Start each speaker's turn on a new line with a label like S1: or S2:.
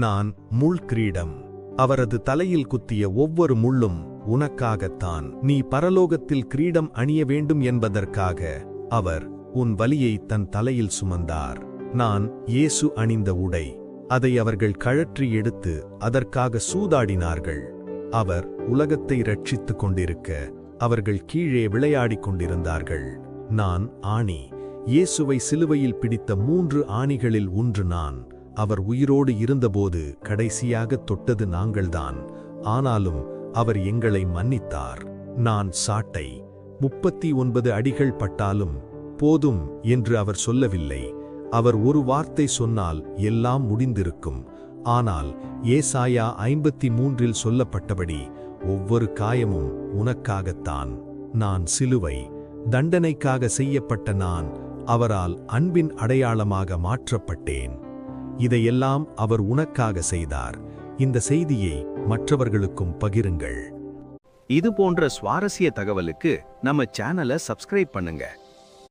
S1: நான் முள் கிரீடம். அவரது தலையில் குத்திய ஒவ்வொரு முள்ளும் உனக்காகத்தான். நீ பரலோகத்தில் கிரீடம் அணிய வேண்டும் என்பதற்காக அவர் உன் வலியை தன் தலையில் சுமந்தார். நான் இயேசு அணிந்த உடை. அதை அவர்கள் கழற்றி எடுத்து அதற்காக சூதாடினார்கள். அவர் உலகத்தை ரட்சித்துக் கொண்டிருக்க அவர்கள் கீழே விளையாடிக் கொண்டிருந்தார்கள். நான் ஆணி. இயேசுவை சிலுவையில் பிடித்த 3 ஆணிகளில் ஒன்று நான். அவர் உயிரோடு இருந்தபோது கடைசியாக தொட்டது நாங்கள்தான். ஆனாலும் அவர் எங்களை மன்னித்தார். நான் சாட்டை. 39 அடிகள் பட்டாலும் போதும் என்று அவர் சொல்லவில்லை. அவர் ஒரு வார்த்தை சொன்னால் எல்லாம் முடிந்திருக்கும். ஆனால் ஏசாயா 53 சொல்லப்பட்டபடி ஒவ்வொரு காயமும் உனக்காகத்தான். நான் சிலுவை. தண்டனைக்காக செய்யப்பட்ட நான் அவரால் அன்பின் அடையாளமாக மாற்றப்பட்டேன். இதையெல்லாம் அவர் உனக்காக செய்தார். இந்த செய்தியை மற்றவர்களுக்கும் பகிருங்கள்.
S2: இது போன்ற சுவாரஸ்ய தகவலுக்கு நம்ம சேனலை சப்ஸ்கிரைப் பண்ணுங்க.